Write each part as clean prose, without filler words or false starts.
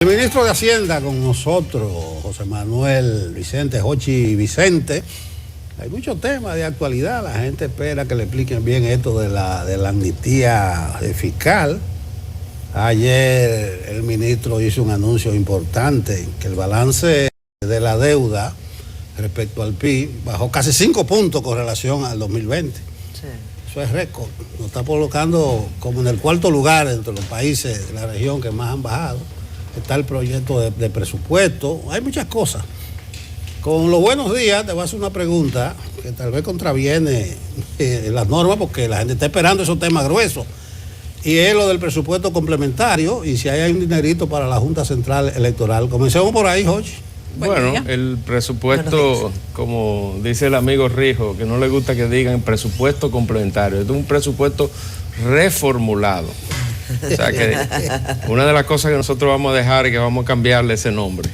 El ministro de Hacienda con nosotros, José Manuel Vicente, Jochi Vicente. Hay muchos temas de actualidad, la gente espera que le expliquen bien esto de la amnistía fiscal. Ayer el ministro hizo un anuncio importante, que el balance de la deuda respecto al PIB bajó casi 5 puntos con relación al 2020. Sí. Eso es récord, nos está colocando como en el cuarto lugar entre los países de la región que más han bajado. Está el proyecto de presupuesto, hay muchas cosas. Con los buenos días te voy a hacer una pregunta que tal vez contraviene las normas, porque la gente está esperando esos temas gruesos, y es lo del presupuesto complementario y si hay un dinerito para la Junta Central Electoral. Comencemos por ahí, Jorge. Bueno, el presupuesto, como dice el amigo Rijo, que no le gusta que digan presupuesto complementario, es un presupuesto reformulado. O sea que una de las cosas que nosotros vamos a dejar es que vamos a cambiarle ese nombre.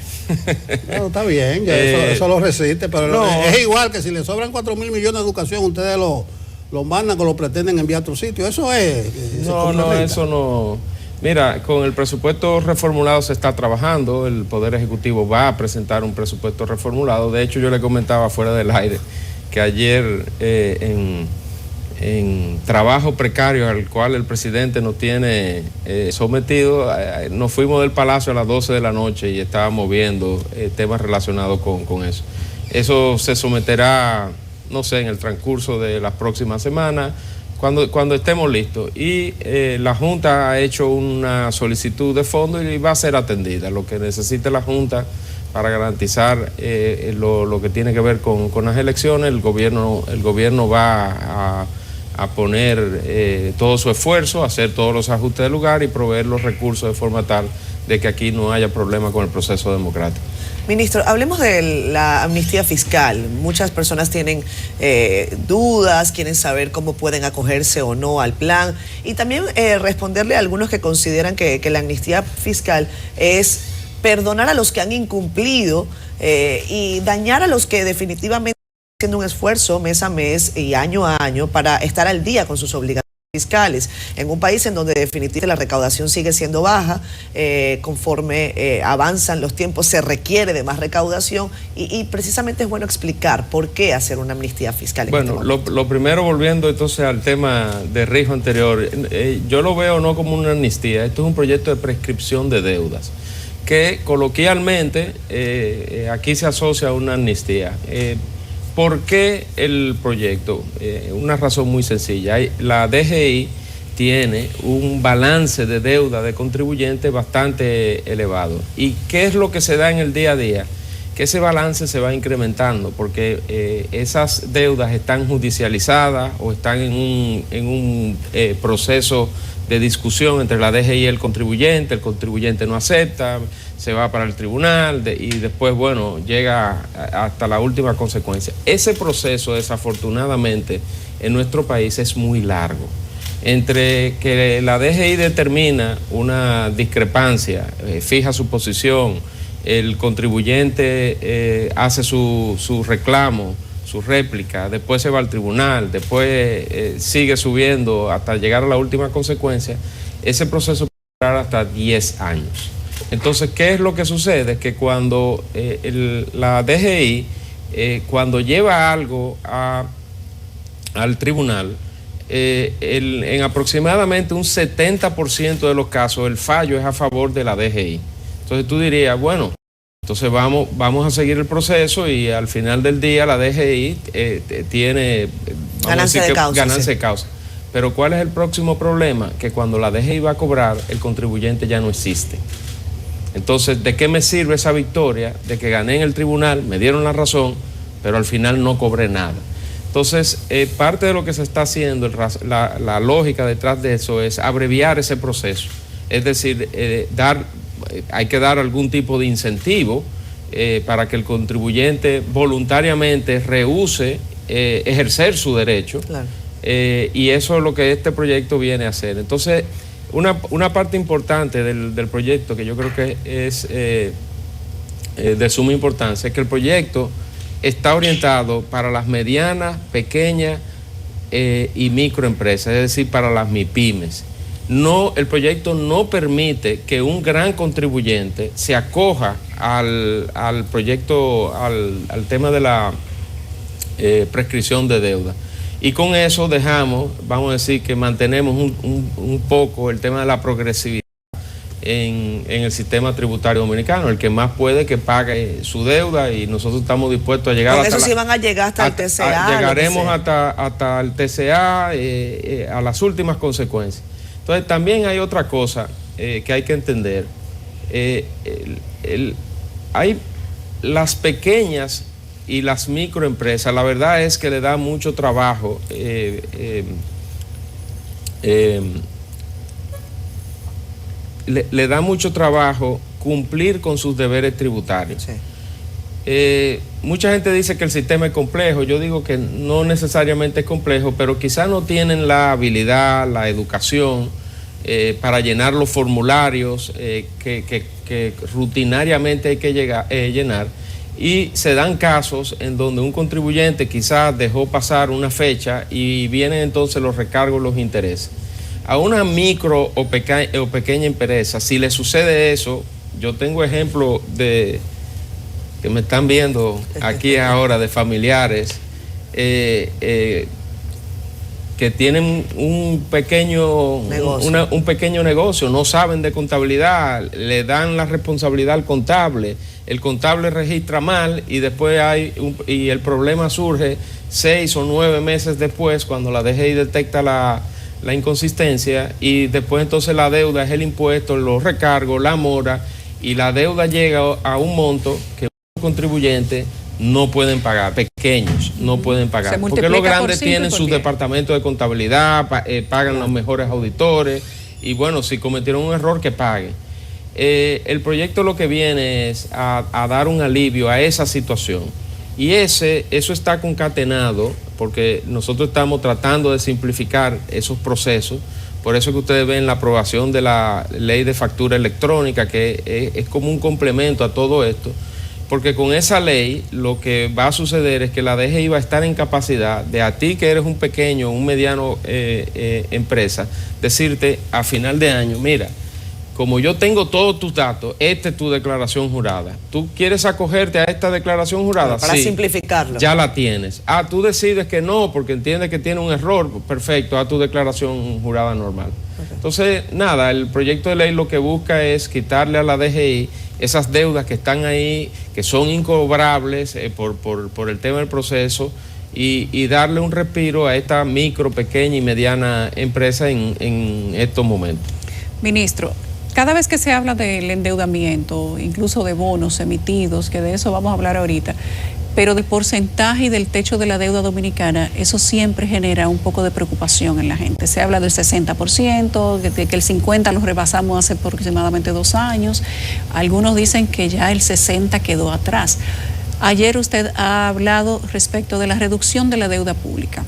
Bueno, está bien, ya eso lo resiste, pero no, es igual que si le sobran 4.000 millones de educación, ustedes lo mandan o lo pretenden enviar a otro sitio. Eso es. Eso no. Mira, con el presupuesto reformulado se está trabajando, el Poder Ejecutivo va a presentar un presupuesto reformulado. De hecho, yo le comentaba fuera del aire que ayer en trabajo precario al cual el presidente nos tiene sometido, nos fuimos del Palacio a las 12 de la noche y estábamos viendo temas relacionados con eso. Eso se someterá, no sé, en el transcurso de las próximas semanas, cuando estemos listos. Y la Junta ha hecho una solicitud de fondo y va a ser atendida. Lo que necesite la Junta para garantizar lo que tiene que ver con las elecciones, el gobierno va a poner todo su esfuerzo, a hacer todos los ajustes del lugar y proveer los recursos de forma tal de que aquí no haya problema con el proceso democrático. Ministro, hablemos de la amnistía fiscal. Muchas personas tienen dudas, quieren saber cómo pueden acogerse o no al plan, y también responderle a algunos que consideran que la amnistía fiscal es perdonar a los que han incumplido y dañar a los que definitivamente haciendo un esfuerzo mes a mes y año a año para estar al día con sus obligaciones fiscales, en un país en donde definitivamente la recaudación sigue siendo baja. Conforme avanzan los tiempos se requiere de más recaudación y precisamente es bueno explicar por qué hacer una amnistía fiscal. Bueno, lo primero, volviendo entonces al tema de Rijo anterior, yo lo veo no como una amnistía, esto es un proyecto de prescripción de deudas, que coloquialmente aquí se asocia a una amnistía. ¿Por qué el proyecto? Una razón muy sencilla. La DGI tiene un balance de deuda de contribuyentes bastante elevado. ¿Y qué es lo que se da en el día a día? Que ese balance se va incrementando porque esas deudas están judicializadas o están en un proceso de discusión entre la DGI y el contribuyente no acepta, se va para el tribunal y después, bueno, llega hasta la última consecuencia. Ese proceso, desafortunadamente, en nuestro país es muy largo. Entre que la DGI determina una discrepancia, fija su posición, el contribuyente hace su reclamo, su réplica, después se va al tribunal, después sigue subiendo hasta llegar a la última consecuencia, ese proceso puede durar hasta 10 años. Entonces, ¿qué es lo que sucede? Que cuando la DGI, cuando lleva algo al tribunal, en aproximadamente un 70% de los casos el fallo es a favor de la DGI. Entonces tú dirías, bueno, entonces vamos a seguir el proceso y al final del día la DGI tiene ganancia de causa. Pero ¿cuál es el próximo problema? Que cuando la DGI va a cobrar, el contribuyente ya no existe. Entonces, ¿de qué me sirve esa victoria? De que gané en el tribunal, me dieron la razón, pero al final no cobré nada. Entonces, parte de lo que se está haciendo, la lógica detrás de eso es abreviar ese proceso. Es decir, hay que dar algún tipo de incentivo para que el contribuyente voluntariamente rehúse ejercer su derecho. Claro. Y eso es lo que este proyecto viene a hacer. Entonces, una parte importante del proyecto que yo creo que es de suma importancia es que el proyecto está orientado para las medianas, pequeñas y microempresas, es decir, para las MIPYMES. No, el proyecto no permite que un gran contribuyente se acoja al proyecto, al tema de la prescripción de deuda. Y con eso dejamos, vamos a decir que mantenemos un poco el tema de la progresividad en el sistema tributario dominicano. El que más puede que pague su deuda, y nosotros estamos dispuestos a llegar hasta eso sí van a llegar hasta el TCA. Llegaremos hasta el TCA a las últimas consecuencias. Entonces también hay otra cosa que hay que entender. Hay las pequeñas y las microempresas, la verdad es que le da mucho trabajo le da mucho trabajo cumplir con sus deberes tributarios. Sí. Mucha gente dice que el sistema es complejo. Yo digo que no necesariamente es complejo, pero quizás no tienen la habilidad, la educación para llenar los formularios que rutinariamente hay que llenar. Y se dan casos en donde un contribuyente quizás dejó pasar una fecha y vienen entonces los recargos, los intereses. A una micro o pequeña empresa, si le sucede eso, yo tengo ejemplos que me están viendo aquí ahora, de familiares que tienen un pequeño negocio, no saben de contabilidad, le dan la responsabilidad al contable, el contable registra mal y después y el problema surge 6 o 9 meses después, cuando la DGI detecta la inconsistencia, y después entonces la deuda es el impuesto, los recargos, la mora, y la deuda llega a un monto que los contribuyentes no pueden pagar, pequeños no pueden pagar, porque los grandes tienen sus departamentos de contabilidad, pagan los mejores auditores, y bueno, si cometieron un error, que paguen. El proyecto lo que viene es a dar un alivio a esa situación, y eso está concatenado porque nosotros estamos tratando de simplificar esos procesos. Por eso que ustedes ven la aprobación de la ley de factura electrónica, que es como un complemento a todo esto, porque con esa ley lo que va a suceder es que la DGI va a estar en capacidad de, a ti que eres un pequeño, un mediano empresa, decirte a final de año: mira, como yo tengo todos tus datos, esta es tu declaración jurada. ¿Tú quieres acogerte a esta declaración jurada? Para simplificarlo. Ya la tienes. Tú decides que no, porque entiendes que tiene un error. Perfecto, haz tu declaración jurada normal. Okay. Entonces, nada, el proyecto de ley lo que busca es quitarle a la DGI esas deudas que están ahí, que son incobrables por el tema del proceso, y darle un respiro a esta micro, pequeña y mediana empresa en estos momentos. Ministro, cada vez que se habla del endeudamiento, incluso de bonos emitidos, que de eso vamos a hablar ahorita, pero del porcentaje y del techo de la deuda dominicana, eso siempre genera un poco de preocupación en la gente. Se habla del 60%, de que el 50% lo rebasamos hace aproximadamente 2 años. Algunos dicen que ya el 60% quedó atrás. Ayer usted ha hablado respecto de la reducción de la deuda pública.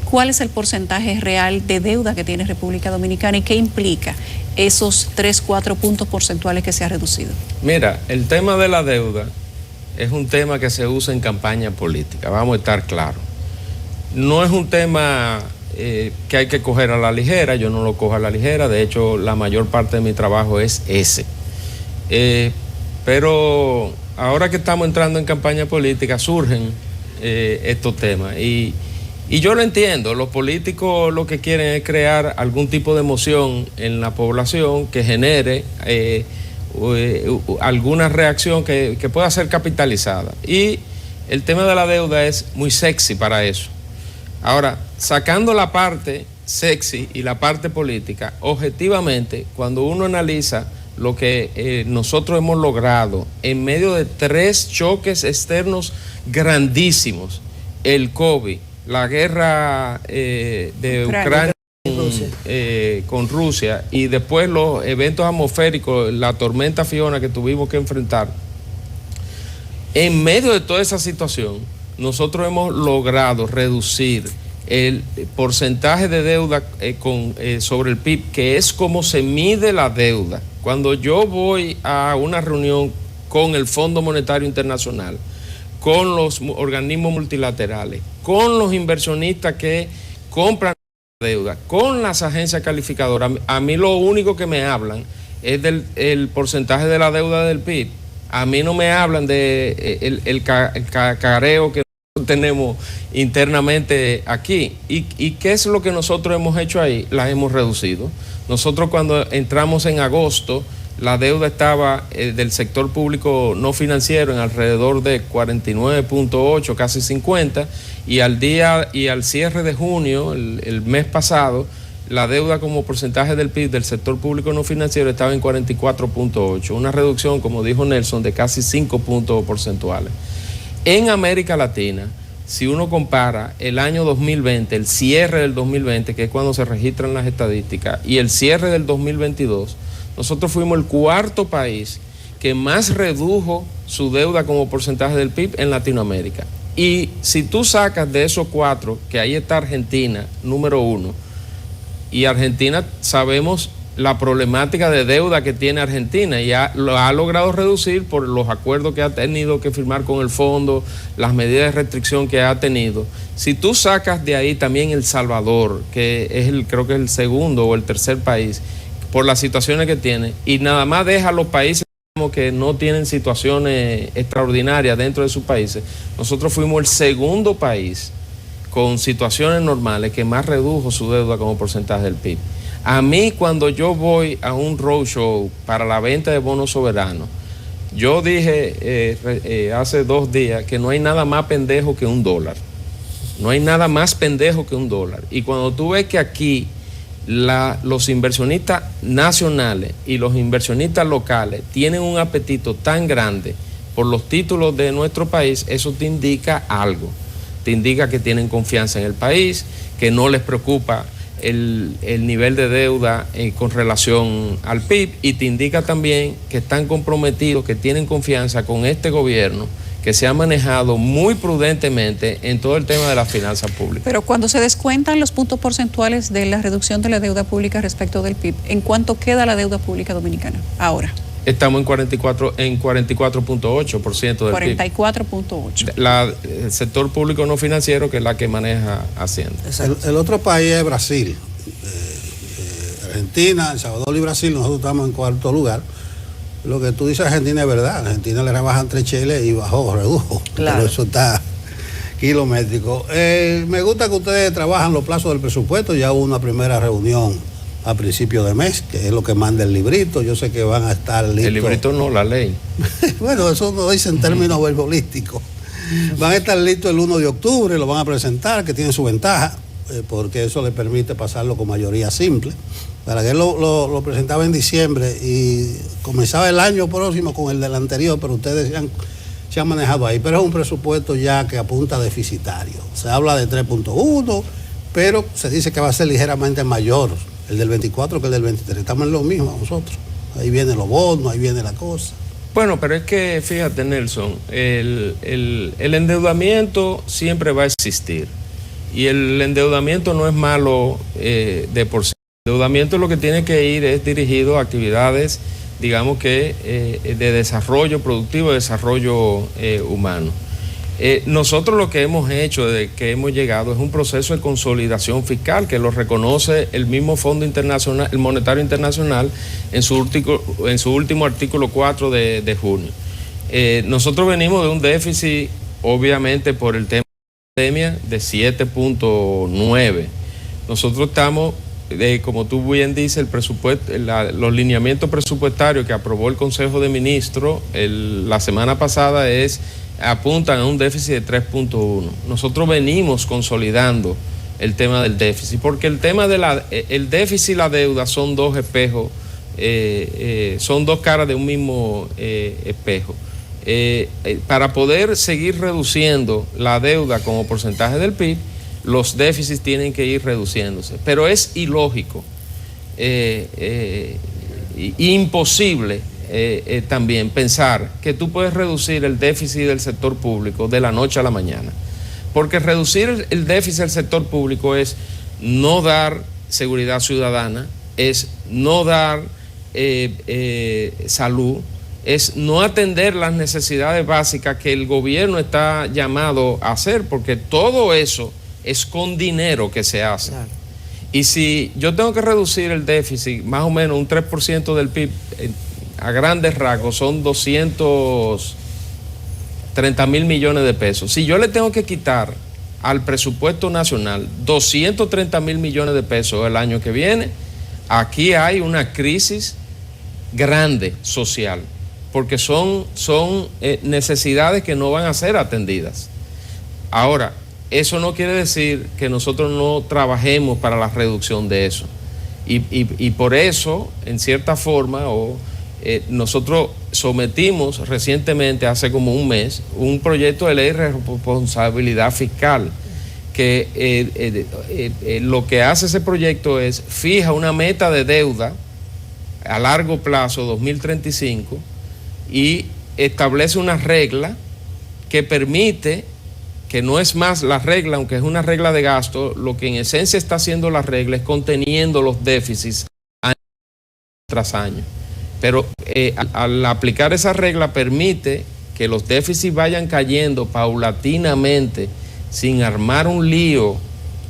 ¿Cuál es el porcentaje real de deuda que tiene República Dominicana y qué implica esos 3-4 puntos porcentuales que se ha reducido? Mira, el tema de la deuda es un tema que se usa en campaña política, vamos a estar claros. No es un tema que hay que coger a la ligera, yo no lo cojo a la ligera, de hecho la mayor parte de mi trabajo es ese. Pero ahora que estamos entrando en campaña política surgen estos temas, y yo lo entiendo. Los políticos lo que quieren es crear algún tipo de emoción en la población que genere alguna reacción que pueda ser capitalizada. Y el tema de la deuda es muy sexy para eso. Ahora, sacando la parte sexy y la parte política, objetivamente, cuando uno analiza lo que nosotros hemos logrado en medio de 3 choques externos grandísimos: el COVID, la guerra de Ucrania con Rusia, y después los eventos atmosféricos, la tormenta Fiona que tuvimos que enfrentar. En medio de toda esa situación, nosotros hemos logrado reducir el porcentaje de deuda sobre el PIB, que es como se mide la deuda. Cuando yo voy a una reunión con el Fondo Monetario Internacional, con los organismos multilaterales, con los inversionistas que compran deuda con las agencias calificadoras, a mí lo único que me hablan es del porcentaje de la deuda del PIB. A mí no me hablan de el cacareo que tenemos internamente aquí. ¿Y qué es lo que nosotros hemos hecho ahí? La hemos reducido. Nosotros cuando entramos en agosto, la deuda estaba del sector público no financiero en alrededor de 49.8, casi 50, y al cierre de junio, el mes pasado, la deuda como porcentaje del PIB del sector público no financiero estaba en 44.8, una reducción, como dijo Nelson, de casi 5 puntos porcentuales. En América Latina, si uno compara el año 2020, el cierre del 2020, que es cuando se registran las estadísticas, y el cierre del 2022, nosotros fuimos el cuarto país que más redujo su deuda como porcentaje del PIB en Latinoamérica. Y si tú sacas de esos cuatro, que ahí está Argentina, número 1, y Argentina sabemos la problemática de deuda que tiene Argentina y lo ha logrado reducir por los acuerdos que ha tenido que firmar con el fondo, las medidas de restricción que ha tenido. Si tú sacas de ahí también El Salvador, que es creo que es el segundo o el tercer país, por las situaciones que tiene, y nada más deja a los países que no tienen situaciones extraordinarias dentro de sus países, nosotros fuimos el segundo país con situaciones normales que más redujo su deuda como porcentaje del PIB. A mí, cuando yo voy a un roadshow para la venta de bonos soberanos, yo dije hace 2 días que no hay nada más pendejo que $1. No hay nada más pendejo que $1. Y cuando tú ves que aquí los inversionistas nacionales y los inversionistas locales tienen un apetito tan grande por los títulos de nuestro país, eso te indica algo. Te indica que tienen confianza en el país, que no les preocupa el nivel de deuda con relación al PIB, y te indica también que están comprometidos, que tienen confianza con este gobierno, que se ha manejado muy prudentemente en todo el tema de las finanzas públicas. Pero cuando se descuentan los puntos porcentuales de la reducción de la deuda pública respecto del PIB, ¿en cuánto queda la deuda pública dominicana ahora? Estamos en 44.8% del PIB. 44.8. El sector público no financiero, que es la que maneja Hacienda. El otro país es Brasil. Argentina, El Salvador y Brasil, nosotros estamos en 4º lugar. Lo que tú dices Argentina es verdad. Argentina le rebajan 3 cheles y redujo. Claro. Pero eso está kilométrico. Me gusta que ustedes trabajan los plazos del presupuesto. Ya hubo una primera reunión a principio de mes, que es lo que manda el librito. Yo sé que van a estar listos. El librito no, la ley. Bueno, eso no dice en términos verbolísticos. Van a estar listos el 1 de octubre, lo van a presentar, que tiene su ventaja, porque eso le permite pasarlo con mayoría simple. Para que él lo presentaba en diciembre y comenzaba el año próximo con el del anterior, pero ustedes se han manejado ahí. Pero es un presupuesto ya que apunta a deficitario. Se habla de 3.1, pero se dice que va a ser ligeramente mayor el del 24 que el del 23. Estamos en lo mismo nosotros. Ahí vienen los bonos, ahí viene la cosa. Bueno, pero es que fíjate, Nelson, el endeudamiento siempre va a existir. Y el endeudamiento no es malo de por sí. El endeudamiento lo que tiene que ir es dirigido a actividades, digamos que de desarrollo productivo, de desarrollo humano. Nosotros lo que hemos hecho desde que hemos llegado es un proceso de consolidación fiscal que lo reconoce el mismo Fondo Internacional, el Monetario Internacional, en su último artículo 4 de junio. Nosotros venimos de un déficit, obviamente por el tema de la pandemia, de 7.9. Nosotros estamos, como tú bien dices, el presupuesto, los lineamientos presupuestarios que aprobó el Consejo de Ministros la semana pasada apuntan a un déficit de 3.1. Nosotros venimos consolidando el tema del déficit, porque el tema el déficit y la deuda son dos espejos, son dos caras de un mismo espejo. Para poder seguir reduciendo la deuda como porcentaje del PIB, los déficits tienen que ir reduciéndose. Pero es ilógico, imposible también pensar que tú puedes reducir el déficit del sector público de la noche a la mañana. Porque reducir el déficit del sector público es no dar seguridad ciudadana, es no dar salud, es no atender las necesidades básicas que el gobierno está llamado a hacer, porque todo eso es con dinero que se hace. Claro. Y si yo tengo que reducir el déficit más o menos un 3% del PIB, a grandes rasgos son 230 mil millones de pesos. Si yo le tengo que quitar al presupuesto nacional 230 mil millones de pesos el año que viene, aquí hay una crisis grande social, porque son necesidades que no van a ser atendidas. Ahora, eso no quiere decir que nosotros no trabajemos para la reducción de eso. Y por eso, en cierta forma, nosotros sometimos recientemente, hace como un mes, un proyecto de ley de responsabilidad fiscal, que lo que hace ese proyecto es fija una meta de deuda a largo plazo, 2035, y establece una regla que permite, que no es más la regla, aunque es una regla de gasto, lo que en esencia está haciendo la regla es conteniendo los déficits año tras año. Pero al aplicar esa regla permite que los déficits vayan cayendo paulatinamente, sin armar un lío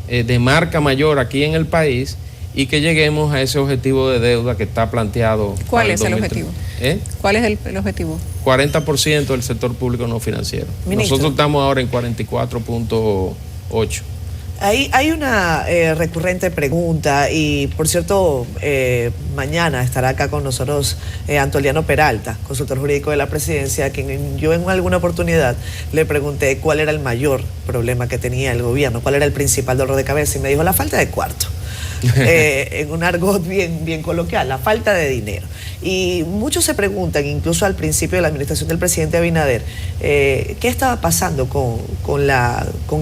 de marca mayor aquí en el país, y que lleguemos a ese objetivo de deuda que está planteado. ¿Cuál es el objetivo? ¿Cuál es el objetivo? 40% del sector público no financiero. Ministro, nosotros estamos ahora en 44.8. Hay una recurrente pregunta y, por cierto, mañana estará acá con nosotros Antoliano Peralta, consultor jurídico de la presidencia, a quien yo en alguna oportunidad le pregunté cuál era el mayor problema que tenía el gobierno, cuál era el principal dolor de cabeza, y me dijo la falta de cuarto. En un argot bien coloquial, la falta de dinero. Y muchos se preguntan, incluso al principio de la administración del presidente Abinader, qué estaba pasando con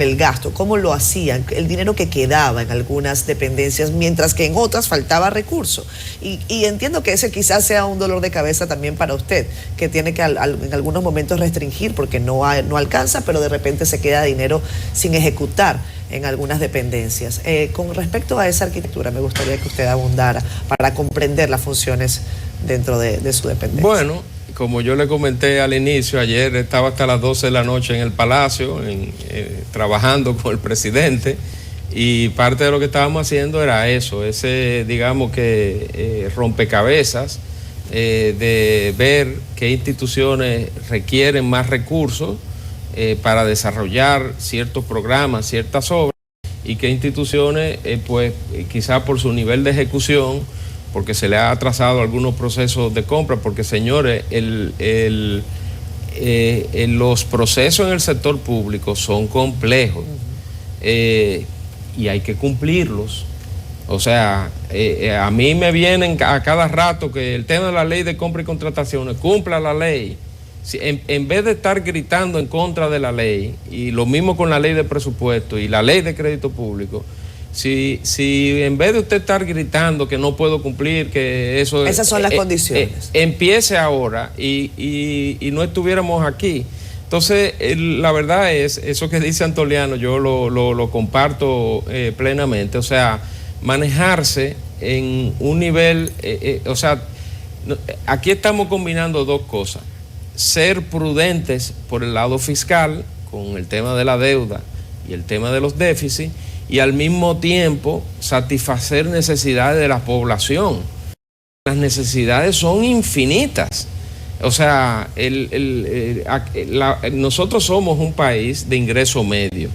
el gasto, cómo lo hacían, el dinero que quedaba en algunas dependencias, mientras que en otras faltaba recurso. Y entiendo que ese quizás sea un dolor de cabeza también para usted, que tiene que en algunos momentos restringir porque no alcanza, pero de repente se queda dinero sin ejecutar en algunas dependencias. Con respecto a esa arquitectura, me gustaría que usted abundara para comprender las funciones dentro de su dependencia. Bueno, como yo le comenté al inicio, ayer estaba hasta las 12 de la noche en el Palacio, trabajando con el presidente, y parte de lo que estábamos haciendo era eso, ese, digamos que, rompecabezas, de ver qué instituciones requieren más recursos para desarrollar ciertos programas, ciertas obras, y qué instituciones, pues quizás por su nivel de ejecución, porque se le ha atrasado algunos procesos de compra, porque señores, los procesos en el sector público son complejos, y hay que cumplirlos. O sea, a mí me vienen a cada rato que el tema de la ley de compra y contrataciones, cumpla la ley. Si, en vez de estar gritando en contra de la ley, y lo mismo con la ley de presupuesto y la ley de crédito público, si en vez de usted estar gritando que no puedo cumplir, que eso... Esas son las condiciones. Empiece ahora y no estuviéramos aquí. Entonces, la verdad es, eso que dice Antoliano, yo lo comparto plenamente. O sea, manejarse en un nivel... o sea, aquí estamos combinando dos cosas. Ser prudentes por el lado fiscal, con el tema de la deuda y el tema de los déficits, y al mismo tiempo satisfacer necesidades de la población. Las necesidades son infinitas. O sea, nosotros somos un país de ingreso medio.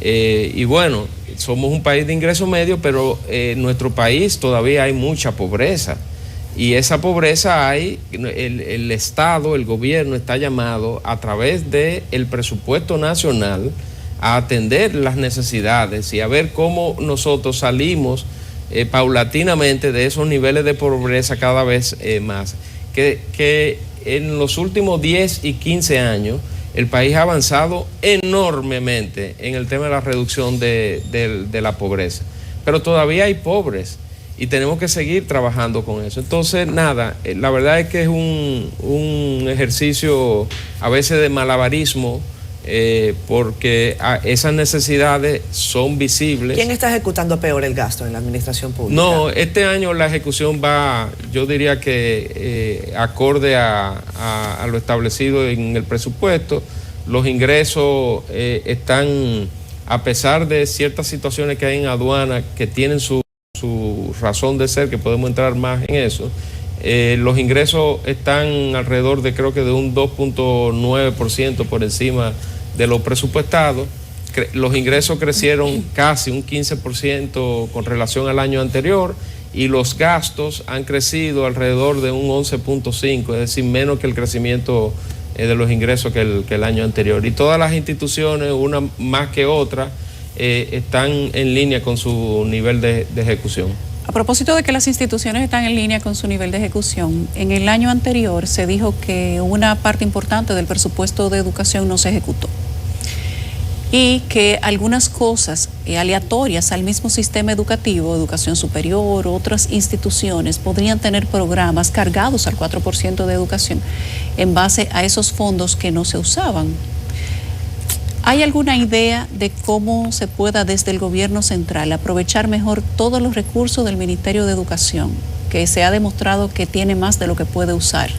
Y bueno, somos un país de ingreso medio, pero en nuestro país todavía hay mucha pobreza. Y esa pobreza el Estado, el gobierno está llamado a través del presupuesto nacional a atender las necesidades y a ver cómo nosotros salimos paulatinamente de esos niveles de pobreza cada vez más. Que en los últimos 10 y 15 años el país ha avanzado enormemente en el tema de la reducción de la pobreza, pero todavía hay pobres. Y tenemos que seguir trabajando con eso. Entonces, nada, la verdad es que es un ejercicio a veces de malabarismo, porque esas necesidades son visibles. ¿Quién está ejecutando peor el gasto en la administración pública? No, este año la ejecución va, yo diría que acorde a lo establecido en el presupuesto. Los ingresos están, a pesar de ciertas situaciones que hay en aduana que tienen su razón de ser, que podemos entrar más en eso. Los ingresos están alrededor de, creo que de un 2.9% por encima de lo presupuestado. Los ingresos crecieron casi un 15% con relación al año anterior, y los gastos han crecido alrededor de un 11.5%, es decir, menos que el crecimiento de los ingresos que el año anterior. Y todas las instituciones, una más que otra, están en línea con su nivel de ejecución. A propósito de que las instituciones están en línea con su nivel de ejecución, en el año anterior se dijo que una parte importante del presupuesto de educación no se ejecutó y que algunas cosas aleatorias al mismo sistema educativo, educación superior, otras instituciones, podrían tener programas cargados al 4% de educación en base a esos fondos que no se usaban. ¿Hay alguna idea de cómo se pueda desde el gobierno central aprovechar mejor todos los recursos del Ministerio de Educación, que se ha demostrado que tiene más de lo que puede usar,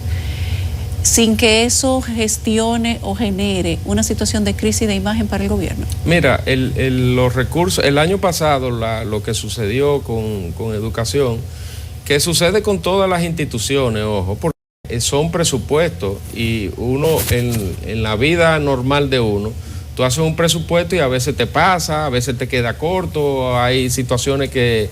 sin que eso gestione o genere una situación de crisis de imagen para el gobierno? Mira, los recursos, el año pasado lo que sucedió con educación, que sucede con todas las instituciones, ojo, porque son presupuestos, y uno en la vida normal de uno, tú haces un presupuesto y a veces te pasa, a veces te queda corto, hay situaciones que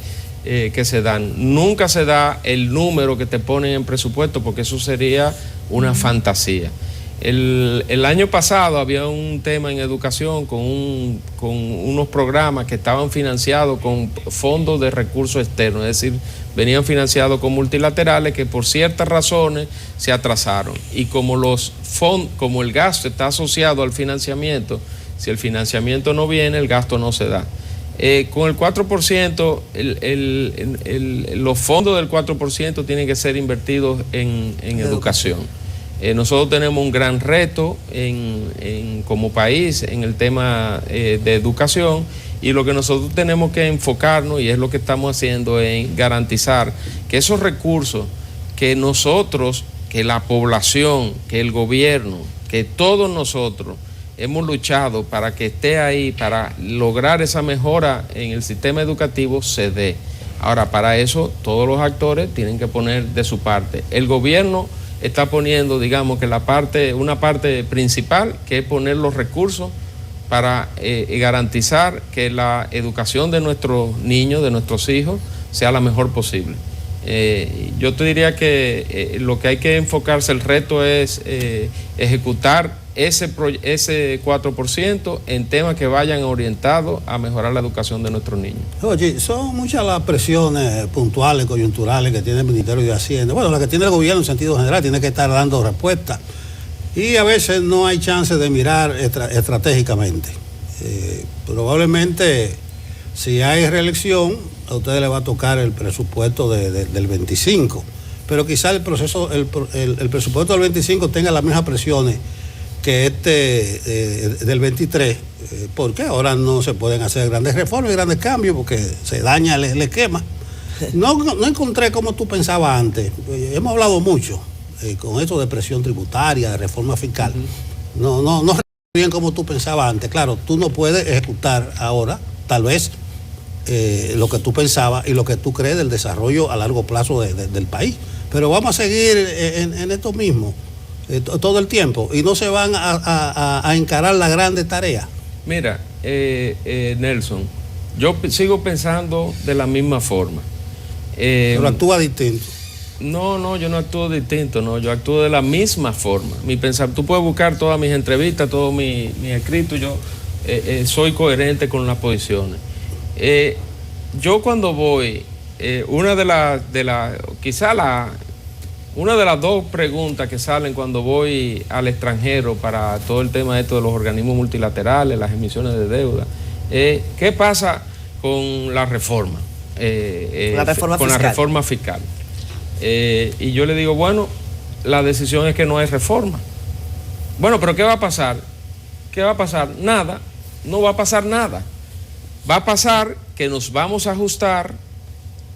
se dan. Nunca se da el número que te ponen en presupuesto, porque eso sería una fantasía. El año pasado había un tema en educación con unos programas que estaban financiados con fondos de recursos externos, es decir, venían financiados con multilaterales que por ciertas razones se atrasaron. Y como como el gasto está asociado al financiamiento, si el financiamiento no viene, el gasto no se da. Con el 4%, los fondos del 4% tienen que ser invertidos en educación. Nosotros tenemos un gran reto como país en el tema de educación, y lo que nosotros tenemos que enfocarnos, y es lo que estamos haciendo, en garantizar que esos recursos que nosotros, que la población, que el gobierno, que todos nosotros hemos luchado para que esté ahí, para lograr esa mejora en el sistema educativo, se dé. Ahora, para eso todos los actores tienen que poner de su parte. El gobierno está poniendo, digamos, que una parte principal, que es poner los recursos para garantizar que la educación de nuestros niños, de nuestros hijos, sea la mejor posible. Yo te diría que lo que hay que enfocarse, el reto es ejecutar ese 4% en temas que vayan orientados a mejorar la educación de nuestros niños. Oye, son muchas las presiones puntuales, coyunturales que tiene el Ministerio de Hacienda. Bueno, la que tiene el gobierno en sentido general, tiene que estar dando respuesta. Y a veces no hay chance de mirar estratégicamente. Probablemente, si hay reelección, a ustedes les va a tocar el presupuesto del 25. Pero quizá el presupuesto del 25 tenga las mismas presiones que del 23, porque ahora no se pueden hacer grandes reformas y grandes cambios porque se daña el esquema. No encontré como tú pensabas antes. Hemos hablado mucho con esto de presión tributaria, de reforma fiscal. No bien como tú pensabas antes. Claro, tú no puedes ejecutar ahora, tal vez, lo que tú pensabas y lo que tú crees del desarrollo a largo plazo del país. Pero vamos a seguir en esto mismo todo el tiempo, y no se van a encarar la grande tarea. Mira, Nelson, yo sigo pensando de la misma forma. Pero actúa distinto. No, yo no actúo distinto, no, yo actúo de la misma forma. Tú puedes buscar todas mis entrevistas, todos mis escritos, yo soy coherente con las posiciones. Yo cuando voy, una de las dos preguntas que salen cuando voy al extranjero para todo el tema de los organismos multilaterales, las emisiones de deuda, ¿qué pasa con la reforma? Con la reforma fiscal. Y yo le digo, bueno, la decisión es que no hay reforma. Bueno, pero ¿qué va a pasar? ¿Qué va a pasar? Nada, no va a pasar nada. Va a pasar que nos vamos a ajustar,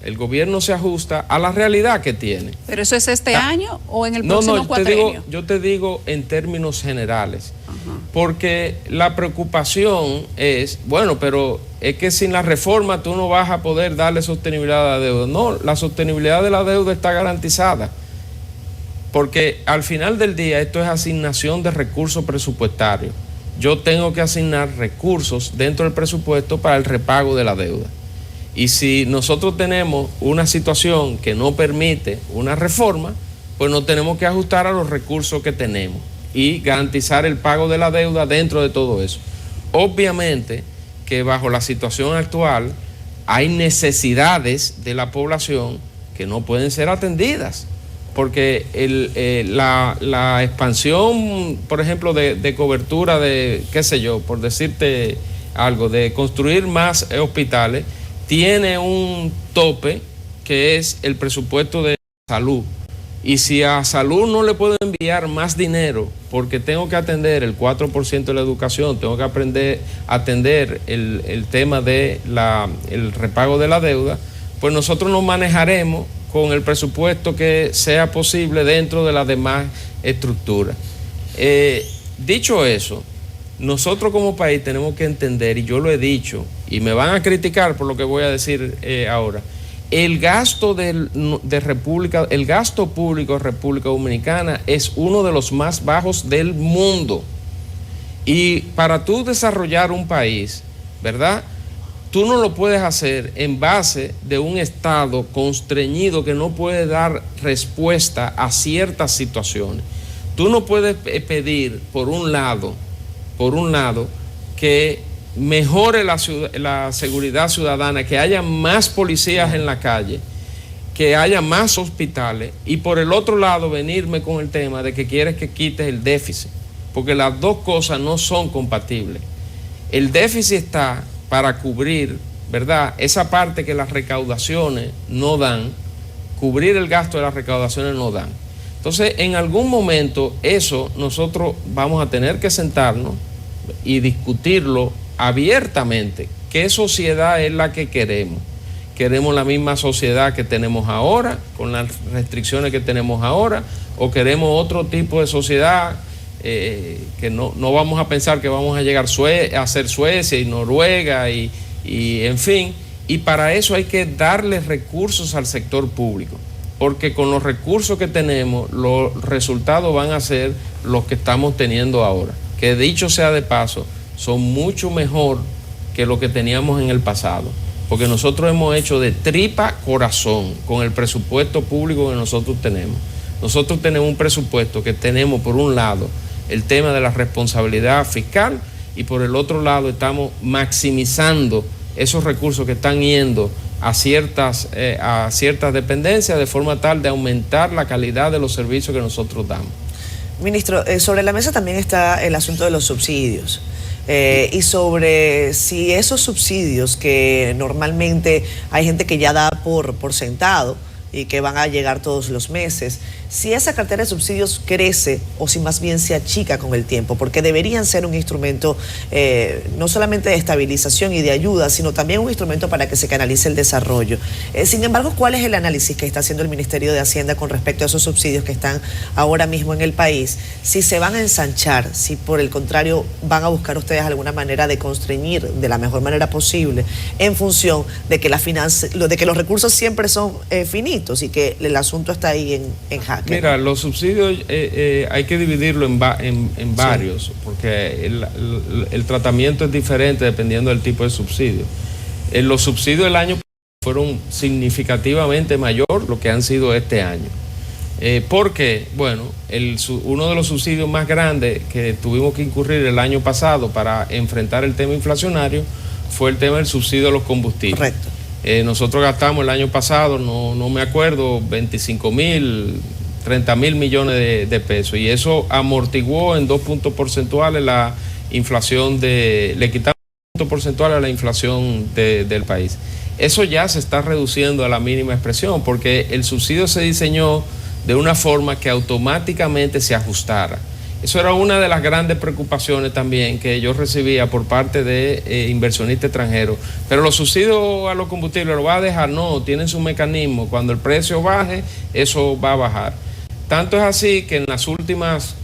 el gobierno se ajusta a la realidad que tiene. ¿Pero eso es este año o en el próximo cuatrienio? Yo te digo en términos generales, porque la preocupación es, bueno, pero es que sin la reforma tú no vas a poder darle sostenibilidad a la deuda. No, la sostenibilidad de la deuda está garantizada, porque al final del día esto es asignación de recursos presupuestarios. Yo tengo que asignar recursos dentro del presupuesto para el repago de la deuda. Y si nosotros tenemos una situación que no permite una reforma, pues nos tenemos que ajustar a los recursos que tenemos y garantizar el pago de la deuda dentro de todo eso. Obviamente que bajo la situación actual hay necesidades de la población que no pueden ser atendidas, porque la expansión, por ejemplo, de cobertura de, qué sé yo, por decirte algo, de construir más hospitales, tiene un tope que es el presupuesto de salud. Y si a salud no le puedo enviar más dinero porque tengo que atender el 4% de la educación, tengo que atender el tema de el repago de la deuda, pues nosotros nos manejaremos con el presupuesto que sea posible dentro de las demás estructuras. Dicho eso, nosotros como país tenemos que entender, y yo lo he dicho, y me van a criticar por lo que voy a decir ahora, el gasto el gasto público de República Dominicana es uno de los más bajos del mundo. Y para tú desarrollar un país, ¿verdad?, tú no lo puedes hacer en base de un Estado constreñido que no puede dar respuesta a ciertas situaciones. Tú no puedes pedir, por un lado, que mejore la seguridad ciudadana, que haya más policías en la calle, que haya más hospitales, y por el otro lado venirme con el tema de que quieres que quites el déficit, porque las dos cosas no son compatibles. El déficit está para cubrir, ¿verdad?, esa parte que las recaudaciones no dan, cubrir el gasto de las recaudaciones no dan. Entonces, en algún momento eso nosotros vamos a tener que sentarnos y discutirlo abiertamente. ¿Qué sociedad es la que queremos? ¿Queremos la misma sociedad que tenemos ahora, con las restricciones que tenemos ahora, o queremos otro tipo de sociedad que no vamos a pensar que vamos a llegar a ser Suecia y Noruega y en fin? Y para eso hay que darle recursos al sector público, porque con los recursos que tenemos los resultados van a ser los que estamos teniendo ahora, que dicho sea de paso, son mucho mejor que lo que teníamos en el pasado, porque nosotros hemos hecho de tripa corazón con el presupuesto público que nosotros tenemos. Nosotros tenemos un presupuesto que tenemos, por un lado, el tema de la responsabilidad fiscal, y por el otro lado estamos maximizando esos recursos que están yendo a ciertas dependencias, de forma tal de aumentar la calidad de los servicios que nosotros damos. Ministro, sobre la mesa también está el asunto de los subsidios. Y sobre si esos subsidios que normalmente hay gente que ya da por sentado y que van a llegar todos los meses, si esa cartera de subsidios crece o si más bien se achica con el tiempo, porque deberían ser un instrumento no solamente de estabilización y de ayuda, sino también un instrumento para que se canalice el desarrollo. Sin embargo, ¿cuál es el análisis que está haciendo el Ministerio de Hacienda con respecto a esos subsidios que están ahora mismo en el país? Si se van a ensanchar, si por el contrario van a buscar ustedes alguna manera de constreñir de la mejor manera posible, en función de que de que los recursos siempre son finitos y que el asunto está ahí en jaque. Mira, los subsidios hay que dividirlo en varios, sí, porque el tratamiento es diferente dependiendo del tipo de subsidio. Los subsidios del año fueron significativamente mayor lo que han sido este año. Porque, bueno, uno de los subsidios más grandes que tuvimos que incurrir el año pasado para enfrentar el tema inflacionario fue el tema del subsidio a los combustibles. Correcto. Nosotros gastamos el año pasado, no me acuerdo, 25.000, 30.000 millones de pesos, y eso amortiguó en 2 puntos porcentuales la inflación le quitamos 2 puntos porcentuales a la inflación del país. Eso ya se está reduciendo a la mínima expresión, porque el subsidio se diseñó de una forma que automáticamente se ajustara. Eso era una de las grandes preocupaciones también que yo recibía por parte de inversionistas extranjeros. Pero los subsidios a los combustibles, ¿lo va a dejar? No, tienen su mecanismo. Cuando el precio baje, eso va a bajar. Tanto es así que en las últimas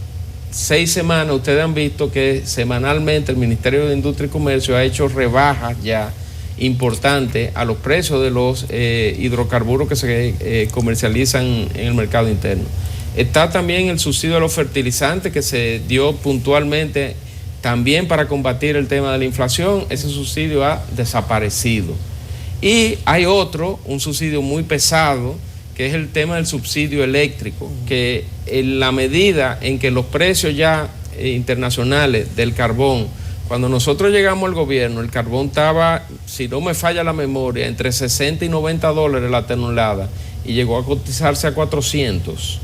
6 semanas ustedes han visto que semanalmente el Ministerio de Industria y Comercio ha hecho rebajas ya importante a los precios de los hidrocarburos que se comercializan en el mercado interno. Está también el subsidio de los fertilizantes que se dio puntualmente también para combatir el tema de la inflación. Ese subsidio ha desaparecido. Y hay otro, un subsidio muy pesado, que es el tema del subsidio eléctrico, que en la medida en que los precios ya internacionales del carbón, cuando nosotros llegamos al gobierno, el carbón estaba, si no me falla la memoria, entre 60 y 90 dólares la tonelada, y llegó a cotizarse a 400.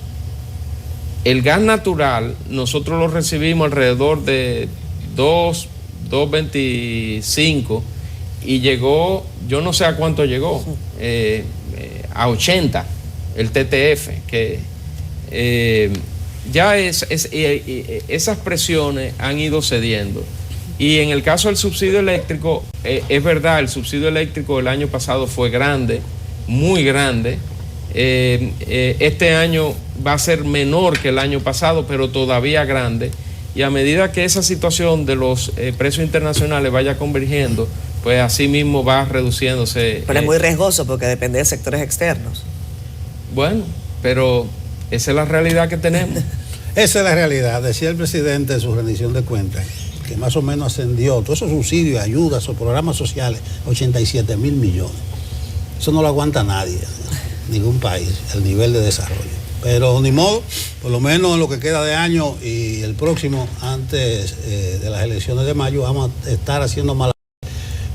El gas natural, nosotros lo recibimos alrededor de 2.25 y llegó, yo no sé a cuánto llegó, a 80, el TTF, que ya esas presiones han ido cediendo. Y en el caso del subsidio eléctrico, es verdad, el subsidio eléctrico el año pasado fue grande, muy grande. Este año va a ser menor que el año pasado, pero todavía grande. Y a medida que esa situación de los precios internacionales vaya convergiendo, pues así mismo va reduciéndose. Pero es muy riesgoso porque depende de sectores externos. Bueno, pero esa es la realidad que tenemos. Esa es la realidad. Decía el presidente en su rendición de cuentas que más o menos ascendió todos esos subsidios, ayudas o programas sociales, 87 mil millones. Eso no lo aguanta nadie, ningún país, el nivel de desarrollo. Pero ni modo, por lo menos en lo que queda de año y el próximo, antes de las elecciones de mayo, vamos a estar haciendo mal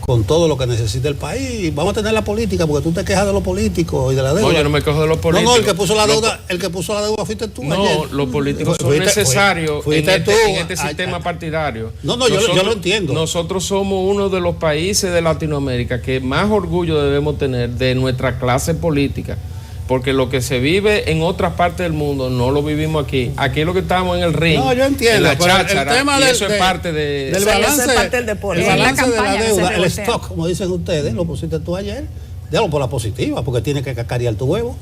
con todo lo que necesita el país. Vamos a tener la política, porque tú te quejas de los políticos y de la deuda. No, yo no me quejo de los políticos. No, el que puso la deuda fuiste tú. No, ayer. Los políticos son necesarios en este sistema partidario. No, yo lo entiendo. Nosotros somos uno de los países de Latinoamérica que más orgullo debemos tener de nuestra clase política. Porque lo que se vive en otras partes del mundo no lo vivimos aquí. Aquí lo que estamos en el ring. No, yo entiendo. En la cháchara, el tema y eso es parte del balance, eso es parte del deporte. El balance de la deuda, el voltea. stock, como dicen ustedes, lo pusiste tú ayer. Déjalo por la positiva, porque tiene que cacarear tu huevo.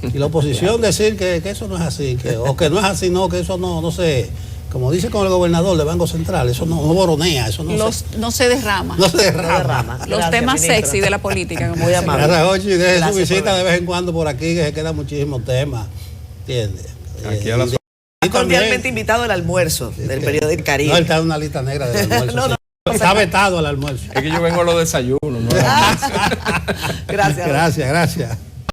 Y la oposición decir que eso no es así, o que no es así, no, que eso no se... Como dice con el gobernador del Banco Central, eso no boronea, eso no se derrama. No se derrama. Los Gracias, temas ministra. sexy de la política. Como Muy dicen. amable. Gracias, Jochi, deje su Gracias visita por de vez en cuando por aquí, que se quedan muchísimos temas. ¿Entiendes? Aquí a las Cordialmente invitado al almuerzo del periódico Caribe. No, él está en una lista negra del almuerzo. No, no, sí. Está vetado al almuerzo. Es que yo vengo a los desayunos, ¿no? Gracias. Gracias.